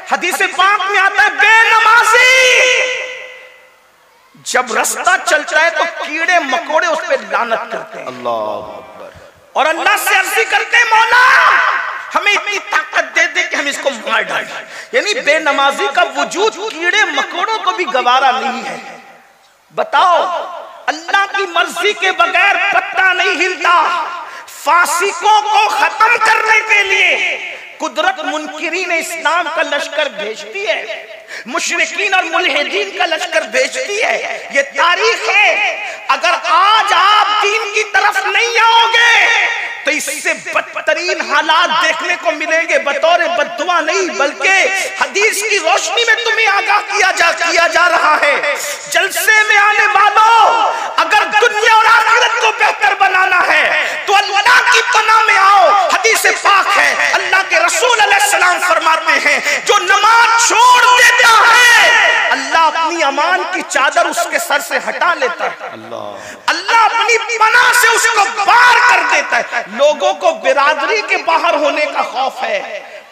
हदीस पाक में आता है बेनमाजी जब रास्ता चलता है तो कीड़े मकोड़े उस पर लानत करते हैं। अल्लाह और अल्लाह से अर्जी करते हैं मौला हमें इतनी ताकत दे दे कि हम इसको मार डालें। यानी बेनमाजी का वजूद कीड़े मकोड़ों को भी गवारा नहीं है। बताओ अल्लाह की मर्जी के बगैर पत्ता नहीं हिलता। फासिकों को खत्म करने के लिए कुदरत मुनकिरीन इस्लाम का लश्कर भेजती है, मुशरिकीन और मुल्हिदीन का लश्कर भेजती है। ये तारीख है। अगर आज आप दीन की तरफ नहीं आओगे तो इससे बदतरीन हालात देखने को मिलेंगे। बतौर बद्दुआ नहीं बल्कि हदीस की रोशनी में तुम्हें आगाह किया जा रहा है। जलसे में आने वालों अगर दुनिया और आखिरत को बेहतर बनाना है तो अल्लाह की पनाह में आओ। हदीस पाक है अल्लाह के रसूल अलैहिस्सलाम फरमाते हैं जो नमाज छोड़ देता है अल्लाह अपनी अमान की चादर उसके सर से हटा लेता है। अल्लाह अपनी पनाह से उसको बाहर कर देता है। लोगों को बिरादरी के बाहर होने का खौफ है।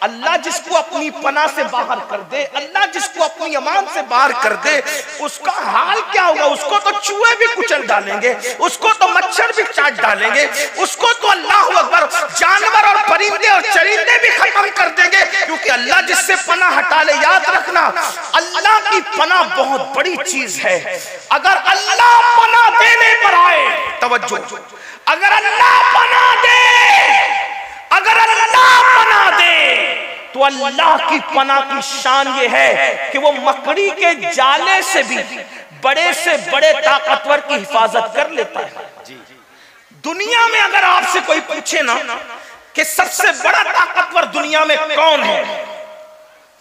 अल्लाह जिसको अपनी पनाह से बाहर कर दे, अल्लाह जिसको अपनी अमान से बाहर कर दे, उसका हाल क्या होगा? उसको तो चूहे भी कुचल डालेंगे, उसको तो मच्छर भी चाट डालेंगे, उसको तो अल्लाह अकबर जानवर और परिंदे और चरिंदे भी खत्म कर देंगे। क्योंकि अल्लाह जिससे पनाह हटा ले, याद रखना अल्लाह की पनाह बहुत बड़ी चीज है। अगर अल्लाह पनाह देने पर आए, तवज्जो, अगर अल्लाह पनाह दे, अगर अल्लाह पनाह दे तो अल्लाह की पनाह की शान ये है कि वो मकड़ी के जाले से भी बड़े से बड़े ताकतवर की हिफाजत कर लेता है। दुनिया में अगर आपसे कोई पूछे ना कि सबसे बड़ा ताकतवर दुनिया में कौन है,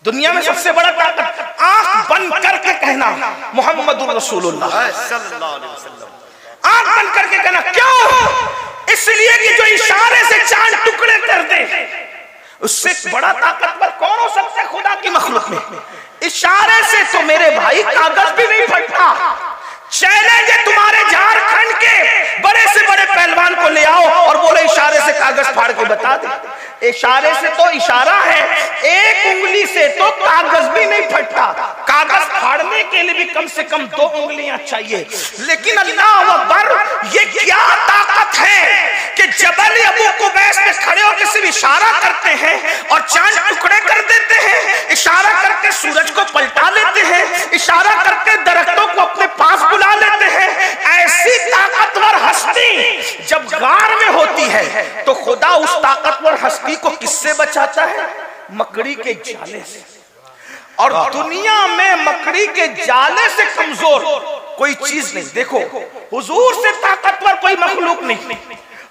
दुनिया में सबसे बड़ा ताकत, आंख बंद करके कहना मोहम्मदुर रसूलुल्लाह सल्लल्लाहु अलैहि वसल्लम। आंख बंद करके कहना। क्यों? इसलिए कि जो इशारे से चांद टुकड़े कर दे उससे बड़ा ताकतवर कौन हो सकता है खुदा की मखलूक में? इशारे से तो मेरे भाई कागज भी नहीं फटता। चैलेंज है तुम्हारे झारखंड के बड़े से बड़े पहलवान को ले आओ और बोले इशारे से कागज फाड़ के बता दे। इशारे से तो इशारा है, एक उंगली से तो कागज भी नहीं फटता। कागज फाड़ने के लिए भी कम से कम 2 उंगलियां चाहिए। लेकिन अल्लाह अकबर, ये क्या ताकत है कि जबल अबू कुबैस में खड़े होकर सिर्फ इशारा करते हैं और चांद टुकड़े कर देते हैं, इशारा करके सूरज को पलटा लेते हैं, इशारा करके दरख्तों को अपने पास बुला लेते हैं। ऐसी ताकतवर हस्ती जब गार में होती है तो खुदा उस ताकतवर हस्ती को किससे बचाता है? मकड़ी के जाले से। और दुनिया में मकड़ी के जाले से कमजोर कोई चीज नहीं। देखो हुजूर से ताकतवर कोई मखलूक नहीं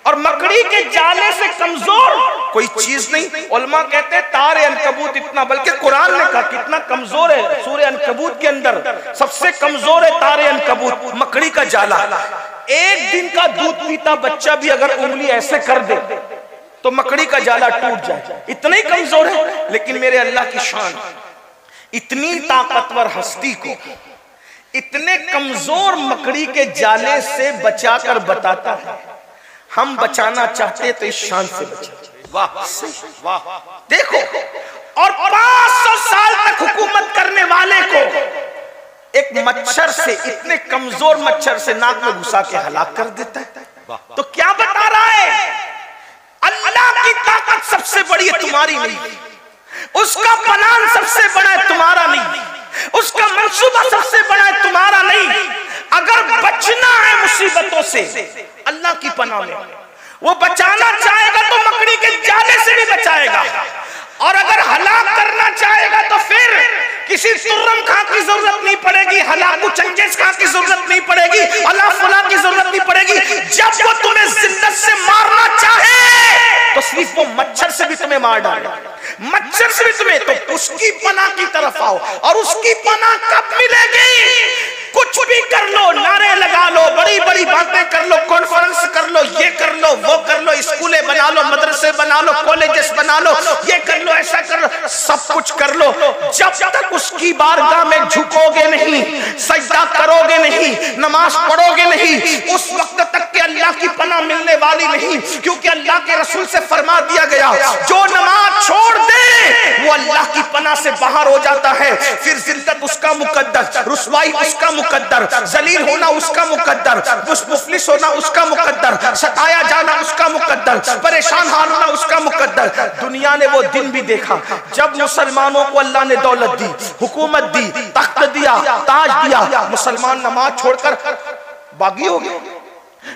और मकड़ी के जाले से कमजोर कोई चीज नहीं। उलमा कहते हैं तारे अनकबूत इतना, बल्कि कुरान ने कहा कितना कमजोर है। सूरह अनकबूत के अंदर सबसे कमजोर है तारे अनकबूत, मकड़ी का जाला। एक दिन का दूध पीता बच्चा भी अगर उंगली ऐसे कर दे तो मकड़ी का जाला टूट जाए, इतना ही कमजोर है। लेकिन मेरे अल्लाह की शान, इतनी ताकतवर हस्ती को इतने कमजोर मकड़ी के जाले से बचाकर बताता है। हम बचाना चाहते तो इस शान से बचा। वाह वाह। देखो, और 500 साल तक हुकूमत करने वाले को एक मच्छर से, इतने कमजोर मच्छर से नाक में घुसा के हलाक कर देता है। तो क्या बता रहा है? अल्लाह की ताकत सबसे बड़ी है, तुम्हारी नहीं। उसका प्लान सबसे बड़ा है, तुम्हारा नहीं। उसका मंसूबा सबसे बड़ा है, तुम्हारा नहीं। अगर बचना है मुसीबतों से अल्लाह की पनाह में, वो बचाना चाहेगा तो मकड़ी के जाले से भी बचाएगा, और अगर हलाक करना चाहेगा तो फिर किसी तुर्रम खां की जरूरत नहीं पड़ेगी, हलाकू चंगेज खां की जरूरत नहीं पड़ेगी, अल्लाह फुला की जरूरत नहीं पड़ेगी। जब वो तुम्हें जिल्लत से मारना चाहे तो सिर्फ वो मच्छर से भी तुम्हें मार डालेगा, मच्छर से भी तुम्हें। तो उसकी पनाह की तरफ आओ। और उसकी पनाह कब मिलेगी? कुछ भी कर लो, नारे लगा लो, बड़ी बड़ी बातें कर लो, कॉन्फ्रेंस कर लो, ये कर लो, वो कर लो, स्कूलें बना लो, मदरसे बना लो, कॉलेजेस बना लो, ये कर लो, ऐसा कर लो, सब कुछ कर लो। जब तक उसकी बारगाह में झुकोगे नहीं, सजदा करोगे नहीं, नमाज पढ़ोगे नहीं, उस वक्त तक के अल्लाह की पनाह मिलने वाली नहीं, क्योंकि अल्लाह के रसूल से फरमा दिया गया जो नमाज छोड़ दे वो अल्लाह की पनाह से बाहर हो जाता है। फिर जिल्लत उसका मुकद्दर, रुसवाई उसका मुकद्दर, जलील होना उसका मुकद्दर, मुफलिस होना उसका मुकद्दर, सताया जाना उसका मुकद्दर, परेशान हाल होना उसका मुकद्दर। दुनिया ने वो दिन भी देखा जब मुसलमानों को अल्लाह ने दौलत दी, हुकूमत दी, तख्त दिया, ताज दिया, मुसलमान नमाज छोड़कर बागी हो गए,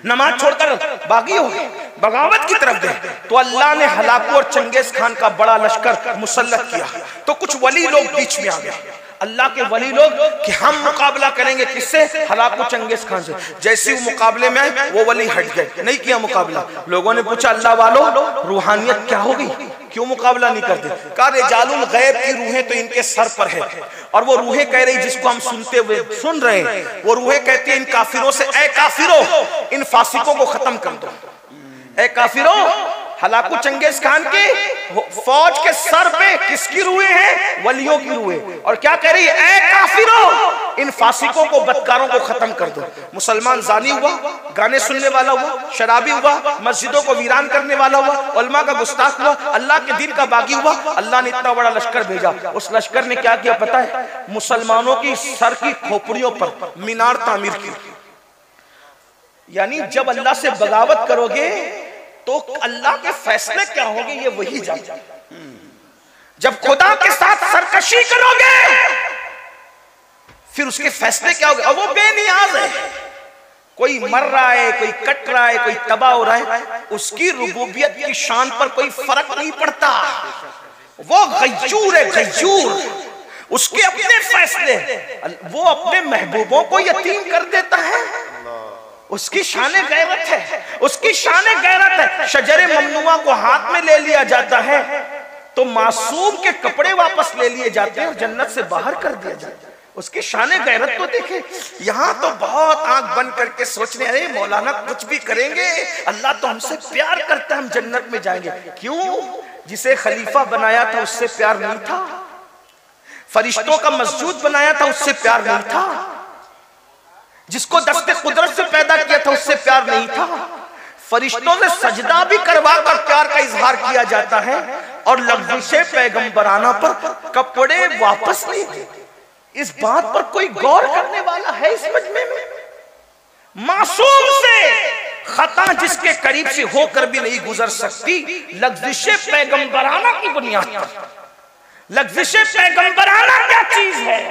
नमाज छोड़कर बागी हो गए, बगावत की तरफ गए। तो अल्लाह ने हलाकू और चंगेज खान का बड़ा लश्कर मुसल्लत किया। तो कुछ वली लोग बीच में आ गए, अल्लाह के वली लोग कि हम मुकाबला करेंगे किससे, हलाकू चंगेज खान से। जैसे वो मुकाबले में आए वो वली हट गए, नहीं किया मुकाबला। लोगों ने पूछा अल्लाह वालों रूहानियत क्या होगी, क्यों मुकाबला नहीं करते? कहा रिजालुल गैब की रूहें तो इनके सर पर है, और वो रूहें कह रही जिसको हम सुनते हुए सुन रहे हैं, वो रूहें कहती हैं इन काफिरों से, ए काफिरों इन फासिकों को खत्म कर दो। ए काफिरों, हलाकू चंगेज खान के फौज के सर पे किसकी रूहें हैं? वलियों की रूहें। और क्या कह रही है? ए काफिरों इन फासिकों को, बदकारों को खत्म कर दो। मुसलमान जानी हुआ, गाने सुनने वाला हुआ, शराबी हुआ, मस्जिदों को वीरान करने वाला हुआ, उलमा का गुस्ताख हुआ, अल्लाह के दिन का बागी हुआ। अल्लाह ने इतना बड़ा लश्कर भेजा। उस लश्कर ने क्या किया पता है? मुसलमानों की सर की खोपड़ियों पर मीनार तामीर की। यानी जब अल्लाह से बगावत करोगे तो अल्लाह के फैसले क्या होंगे ये वही जानता। जब खुदा के साथ सरकशी करोगे फिर उसके फैसले क्या होंगे। और वो बेनियाज है, कोई मर रहा है, कोई कट रहा है, कोई तबाह हो रहा है, उसकी रुबूबियत की शान पर कोई फर्क नहीं पड़ता। वो गय्यूर है, गय्यूर। उसके अपने फैसले, वो अपने महबूबों को यतीम कर देता है। उसकी शाने गैरत है, उसकी शाने गैरत है। शजरे ममनुआ को हाथ में ले लिया जाता है तो मासूम के कपड़े वापस ले लिए जाते हैं और जन्नत से बाहर कर दिया जाता है। उसकी शाने गैरत तो देखे। यहाँ तो बहुत आंख बंद करके सोचने, अरे मौलाना कुछ भी करेंगे, अल्लाह तो हमसे प्यार करता है, हम जन्नत में जाएंगे। क्यों? जिसे खलीफा बनाया था उससे प्यार नहीं था, फरिश्तों का मस्जूद बनाया था उससे प्यार नहीं था, जिसको दस्ते कुदरत से पैदा किया था उससे प्यार नहीं था। फरिश्तों से सजदा भी करवा कर प्यार का इजहार किया जाता है और लफ्ज़े पैगंबराना पर कपड़े वापस नहीं देते। इस बात पर कोई गौर करने वाला है इस मजमे में? मासूम से खता जिसके करीब से होकर भी नहीं गुजर सकती, लफ्ज़े पैगंबराना की बुनियाद पर। लफ्ज़े पैगंबराना क्या चीज है?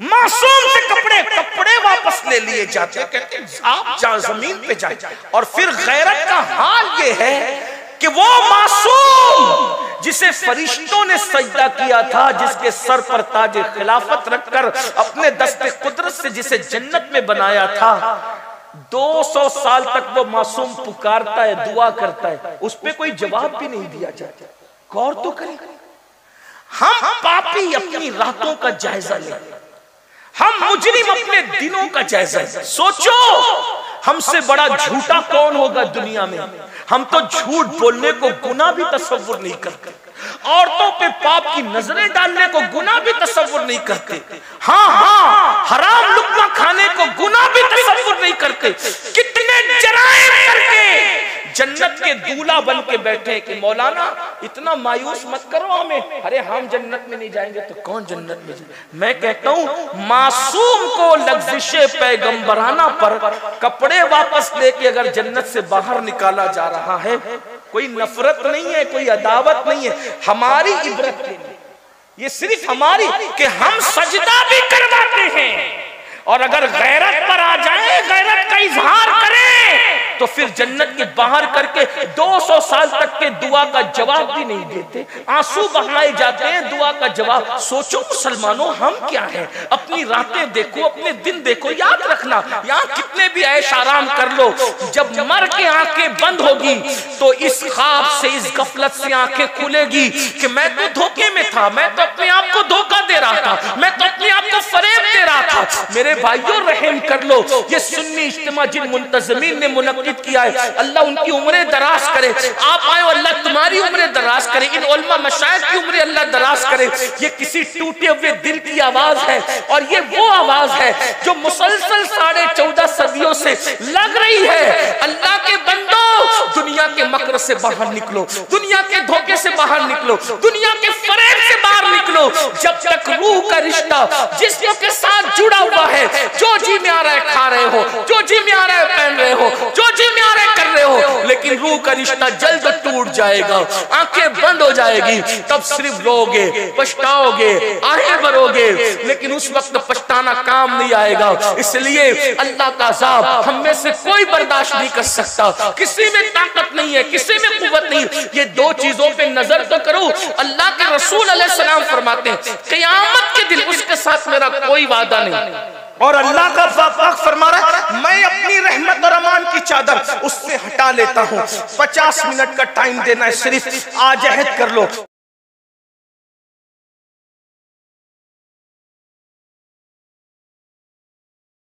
मासूम से कपड़े वापस ले लिए जाते, कहते आप जमीन पे जाए। और फिर गैरत का हाल ये है कि वो मासूम जिसे फरिश्तों ने सजदा किया था, जिसके सर पर ताज खिलाफत रखकर अपने दस्ते कुदरत से जिसे जन्नत में बनाया था, 200 साल तक वो मासूम पुकारता है, दुआ करता है, उस पे कोई जवाब भी नहीं दिया जाता। गौर तो करें, हम पापी अपनी रातों का जायजा लें, हम मुजरिम अपने दिनों का जायजा। सोचो हमसे बड़ा झूठा कौन होगा दुनिया में? हम तो झूठ बोलने को गुनाह भी तसव्वुर नहीं करते, औरतों पे पाप की नजरें डालने को गुनाह भी तसव्वुर नहीं करते, हाँ हराम लुक्मा खाने को गुनाह भी तसव्वुर नहीं करते। कितने जराइम करके जन्नत के दूल्हा बन के बैठे कि मौलाना इतना मायूस मत करो हमें, अरे हम जन्नत में नहीं जाएंगे तो कौन जन्नत में जाए। मैं कहता हूं मासूम को लफ्ज़े पैगंबराना पर कपड़े वापस लेके अगर जन्नत से बाहर निकाला जा रहा है, कोई नफरत नहीं है, कोई अदावत नहीं है, हमारी इबरत के लिए ये सिर्फ हमारी कि हम सजदा भी करवाते हैं। और अगर गैरत पर आ जाए, गैरत का इजहार करें तो फिर जन्नत के बाहर करके 200 साल तक के दुआ का जवाब भी नहीं देते, आंसू बहाए जाते हैं दुआ का जवाब। सोचो मुसलमानों हम क्या हैं? अपनी रातें देखो, अपने दिन देखो। याद रखना, यहाँ कितने भी ऐश आराम कर लो, जब मर के आंखें बंद होगी तो इस ख्वाब से, इस गफलत से आंखें खुलेगी कि मैं तो धोखे में था, मैं तो अपने आप को धोखा दे रहा था, मैं तो अपने आप को फरेब दे रहा था। मेरे भाइयों रहम कर लो, ये सुन्नी इज्तिमा जिन मुंतज़मीन ने मुनक्किद किया है, अल्लाह उनकी उम्रें दराज करे। आप आए अल्लाह तुम्हारी उम्र दराज करे, इन उलमा मशाइख की उम्र अल्लाह दराज करे। ये किसी टूटे हुए दिल की आवाज है और ये वो आवाज है जो मुसलसल 14.5 सदियों से लग रही है। अल्लाह के बंदो, दुनिया के मकर से बाहर निकलो, दुनिया के धोखे से बाहर निकलो, दुनिया के फरेब से बाहर निकलो। जब तक रूह का रिश्ता जिस्म के साथ जुड़ा हुआ है, जो जी में आ रहा है खा रहे हो, जो जी में आ रहा है पहन रहे हो, जो जी में आ रहा है कर रहे हो, लेकिन रूह का रिश्ता जल्द टूट जाएगा, आंखें बंद हो जाएगी। तब सिर्फ रोगे, पछताओगे, आहें भरोगे, लेकिन उस वक्त पछताना काम नहीं आएगा। इसलिए अल्लाह का अज़ाब हम में से कोई बर्दाश्त नहीं कर सकता। किसी में ताकत नहीं है, किसी में कुव्वत नहीं। ये दो चीजों पे नजर तो करो। अल्लाह के रसूल अलैहिस्सलाम फरमाते हैं क़यामत के दिन उसके साथ मेरा कोई वादा नहीं। और अल्लाह का पाक फरमा रहा है मैं अपनी रहमत और अमान की चादर उससे हटा लेता हूँ। 50 मिनट का टाइम देना है, सिर्फ आज अहद कर लो।